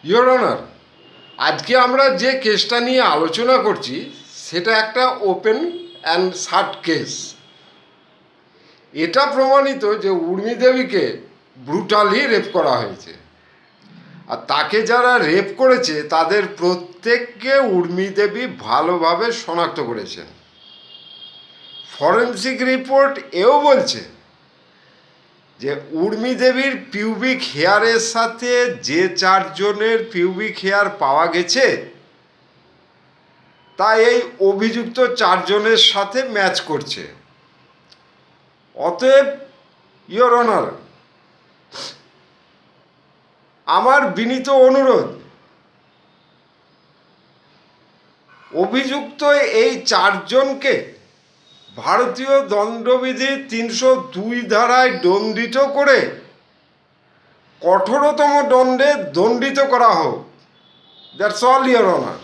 Your honour, আজকে আমরা যে কেসটা নিয়ে আলোচনা করছি সেটা একটা ওপেন অ্যান্ড শাট কেস। এটা প্রমাণিত যে উর্মি দেবীকে ব্রুটালি রেপ করা হয়েছে, আর তাকে যারা রেপ করেছে তাদের প্রত্যেককে উর্মি দেবী ভালোভাবে শনাক্ত করেছেন। ফরেনসিক রিপোর্ট এও বলছে যে উর্মি দেবীর পিউবিক হেয়ারের সাথে যে চারজনের পিউবিক হেয়ার পাওয়া গেছে তা এই অভিযুক্ত চারজনের সাথে ম্যাচ করছে। অতএব ইয়োর অনার, আমার বিনীত অনুরোধ, অভিযুক্ত এই চারজনকে ভারতীয় দণ্ডবিধি 302 ধারায় দণ্ডিত করে কঠোরতম দণ্ডে দণ্ডিত করা হোক। That's all your honour.